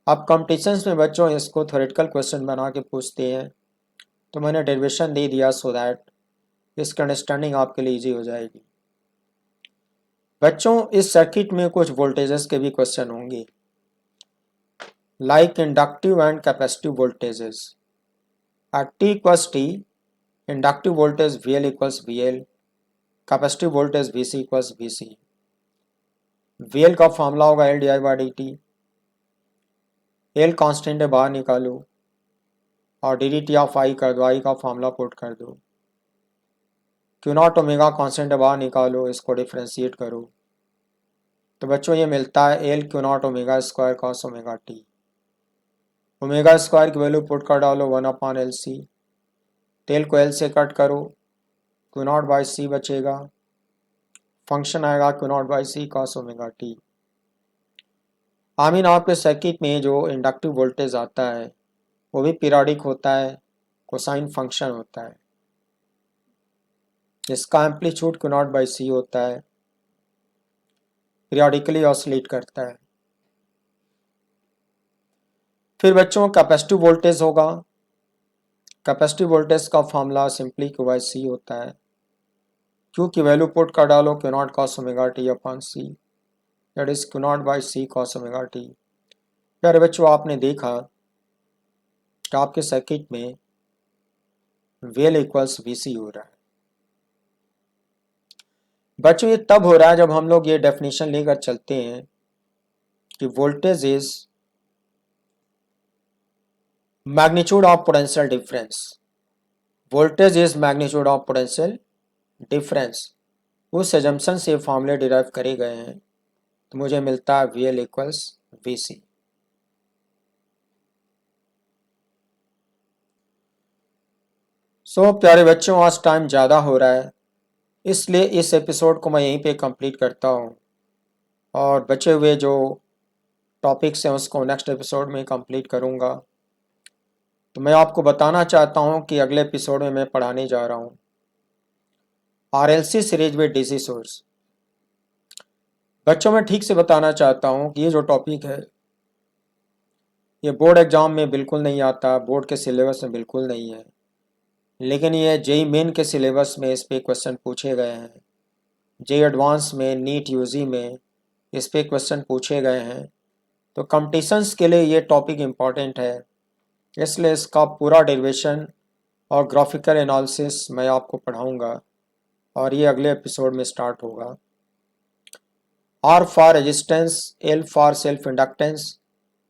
अब कॉम्पिटिशन्स में बच्चों इसको थ्योरेटिकल क्वेश्चन बना के पूछते हैं, तो मैंने डेरिवेशन दे दिया सो दैट इसकी अंडरस्टैंडिंग आपके लिए ईजी हो जाएगी। बच्चों इस सर्किट में कुछ वोल्टेजेस के भी क्वेश्चन होंगे, like inductive and capacitive voltages. Eight T equals T inductive voltage VL equals VL, capacitive voltage VC equals VC। VL का फॉर्मूला होगा L D I by D T, L constant है बाहर निकालो और D D T of आई कर दो, आई का formula put कर दो। क्यू नॉट ओमेगा कॉन्स्टेंट है बाहर निकालो, इसको डिफ्रेंशिएट करो, तो बच्चों ये मिलता है L Q not omega square cos omega T. Omega square की वैल्यू पुट कर डालो 1/LC, तेल को एल से कट करो, क्यू नॉट बाई सी बचेगा, फंक्शन आएगा Q naught by C cos omega T. आमीन आपके सर्किट में जो इंडक्टिव वोल्टेज आता है वो भी पीरियोडिक होता है, कोसाइन फंक्शन होता है, इसका amplitude Q naught by C होता है, पीरियोडिकली ऑसिलेट करता है। फिर बच्चों कैपेसिटिव वोल्टेज होगा, कैपेसिटिव वोल्टेज का formula simply Q by C होता है, क्यू की वैल्यू पुट कर डालो Q naught cos omega T upon C, that is Q naught by C cos omega T. प्यारे बच्चों आपने देखा कि आपके सर्किट में VL इक्वल्स VC हो रहा है। बच्चों ये तब हो रहा है जब हम लोग ये डेफिनेशन लेकर चलते हैं कि voltage is magnitude of potential difference, voltage is magnitude of potential difference. उस एजम्पशन से फॉर्मूले डिराइव करे गए हैं, तो मुझे मिलता है VL इक्वल्स VC। प्यारे बच्चों, आज टाइम ज़्यादा हो रहा है, इसलिए इस एपिसोड को मैं यहीं पे कंप्लीट करता हूँ और बचे हुए जो टॉपिक्स हैं उसको नेक्स्ट एपिसोड में कंप्लीट करूँगा। तो मैं आपको बताना चाहता हूँ कि अगले एपिसोड में मैं पढ़ाने जा रहा हूँ RLC series with DC source. बच्चों, मैं ठीक से बताना चाहता हूँ कि ये जो टॉपिक है ये बोर्ड एग्जाम में बिल्कुल नहीं आता, बोर्ड के सिलेबस में बिल्कुल नहीं है, लेकिन ये जेई मेन के सिलेबस में इस पे क्वेश्चन पूछे गए हैं। जेई एडवांस में, नीट यूजी में इस पे क्वेश्चन पूछे गए हैं। तो कंपटीशंस के लिए ये टॉपिक इम्पॉर्टेंट है, इसलिए इसका पूरा डेरिवेशन और ग्राफिकल एनालिसिस मैं आपको पढ़ाऊंगा और ये अगले एपिसोड में स्टार्ट होगा। R for resistance, L for self inductance,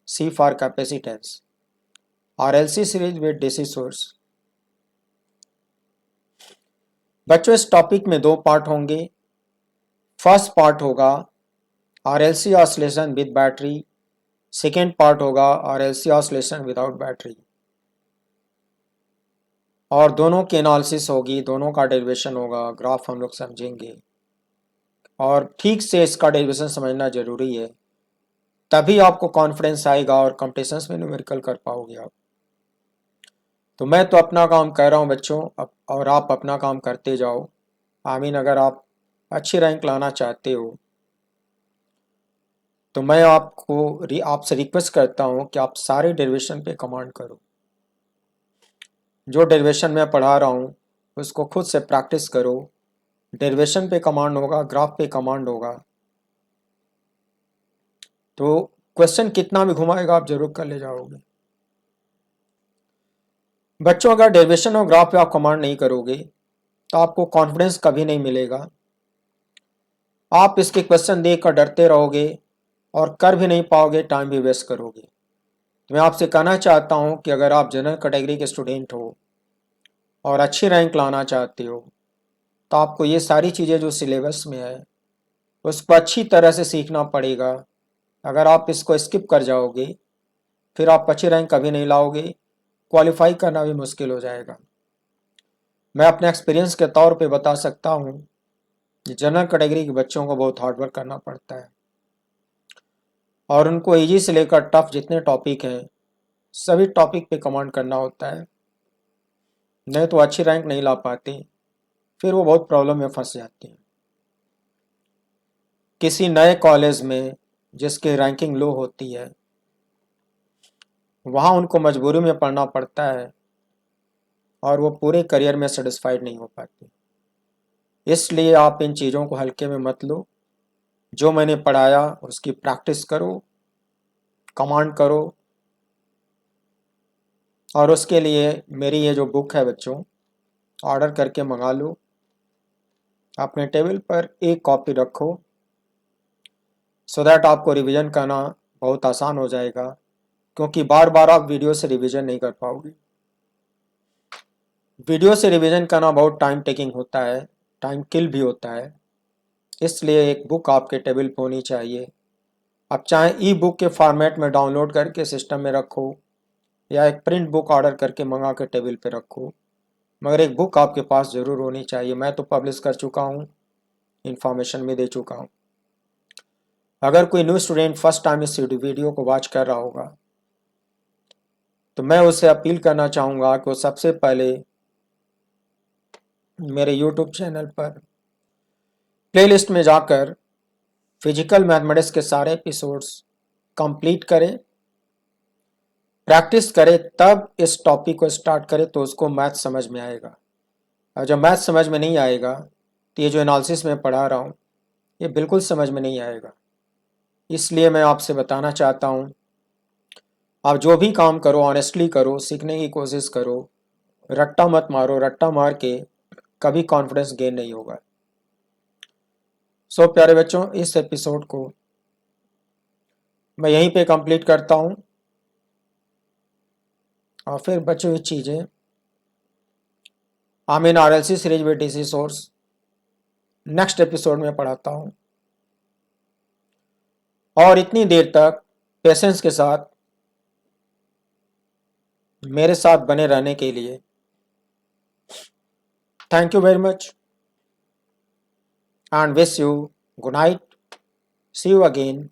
C for capacitance. RLC series with DC source. बच्चों, इस टॉपिक में दो पार्ट होंगे। फर्स्ट पार्ट होगा RLC oscillation with battery, second part होगा RLC ऑसिलेशन विदाउट बैटरी। और दोनों की एनालिसिस होगी, दोनों का डेरिवेशन होगा, ग्राफ हम लोग समझेंगे और ठीक से इसका डेरिवेशन समझना जरूरी है, तभी आपको कॉन्फिडेंस आएगा और कंपटीशंस में न्यूमेरिकल कर पाओगे आप। तो मैं तो अपना काम कर रहा हूँ बच्चों, और आप अपना काम करते जाओ। आमीन। अगर आप अच्छी रैंक लाना चाहते हो तो मैं आपसे रिक्वेस्ट करता हूँ कि आप सारे डेरिवेशन पे कमांड करो। जो डेरिवेशन मैं पढ़ा रहा हूँ उसको खुद से प्रैक्टिस करो। डेरिवेशन पे कमांड होगा, ग्राफ पे कमांड होगा, तो क्वेश्चन कितना भी घुमाएगा आप जरूर कर ले जाओगे। बच्चों, अगर डेरिवेशन और ग्राफ पे आप कमांड नहीं करोगे तो आपको कॉन्फिडेंस कभी नहीं मिलेगा। आप इसके क्वेश्चन देख कर डरते रहोगे और कर भी नहीं पाओगे, टाइम भी वेस्ट करोगे। तो मैं आपसे कहना चाहता हूँ कि अगर आप जनरल कैटेगरी के स्टूडेंट हो और अच्छी रैंक लाना चाहते हो तो आपको ये सारी चीज़ें जो सिलेबस में है उसको अच्छी तरह से सीखना पड़ेगा। अगर आप इसको स्किप कर जाओगे फिर आप अच्छी रैंक कभी नहीं लाओगे, क्वालिफाई करना भी मुश्किल हो जाएगा। मैं अपने एक्सपीरियंस के तौर पे बता सकता हूँ कि जनरल कैटेगरी के बच्चों को बहुत हार्डवर्क करना पड़ता है और उनको इजी से लेकर टफ जितने टॉपिक हैं सभी टॉपिक पे कमांड करना होता है, नहीं तो अच्छी रैंक नहीं ला पाते, फिर वो बहुत प्रॉब्लम में फंस जाते हैं। किसी नए कॉलेज में जिसकी रैंकिंग लो होती है वहाँ उनको मजबूरी में पढ़ना पड़ता है और वो पूरे करियर में सेटिस्फाइड नहीं हो पाते। इसलिए आप इन चीज़ों को हल्के में मत लो। जो मैंने पढ़ाया उसकी प्रैक्टिस करो, कमांड करो, और उसके लिए मेरी ये जो बुक है बच्चों, ऑर्डर करके मंगा लो। अपने टेबल पर एक कॉपी रखो सो दैट आपको रिवीजन करना बहुत आसान हो जाएगा, क्योंकि बार बार आप वीडियो से रिवीजन नहीं कर पाओगे। वीडियो से रिवीजन करना बहुत टाइम टेकिंग होता है, टाइम किल भी होता है, इसलिए एक बुक आपके टेबल पर होनी चाहिए। आप चाहे ई बुक के फॉर्मेट में डाउनलोड करके सिस्टम में रखो या एक प्रिंट बुक ऑर्डर करके मंगा के टेबल पे रखो, मगर एक बुक आपके पास ज़रूर होनी चाहिए। मैं तो पब्लिश कर चुका हूँ, इन्फॉर्मेशन भी दे चुका हूँ। अगर कोई न्यू स्टूडेंट फर्स्ट टाइम इस वीडियो को वॉच कर रहा होगा तो मैं उसे अपील करना चाहूँगा कि वो सबसे पहले मेरे यूट्यूब चैनल पर प्लेलिस्ट में जाकर फिजिकल मैथमेटिक्स के सारे एपिसोड्स कंप्लीट करें, प्रैक्टिस करें, तब इस टॉपिक को स्टार्ट करें तो उसको मैथ समझ में आएगा। और जब मैथ समझ में नहीं आएगा तो ये जो एनालिसिस मैं पढ़ा रहा हूँ ये बिल्कुल समझ में नहीं आएगा। इसलिए मैं आपसे बताना चाहता हूँ, आप जो भी काम करो ऑनेस्टली करो, सीखने की कोशिश करो, रट्टा मत मारो। रट्टा मार के कभी कॉन्फिडेंस गेन नहीं होगा। प्यारे बच्चों, इस एपिसोड को मैं यहीं पे कंप्लीट करता हूँ और फिर बची हुई चीज़ें आमीन RLC series with DC source next episode में पढ़ाता हूँ। और इतनी देर तक पेशेंस के साथ मेरे साथ बने रहने के लिए Thank you very much and wish you good night. See you again.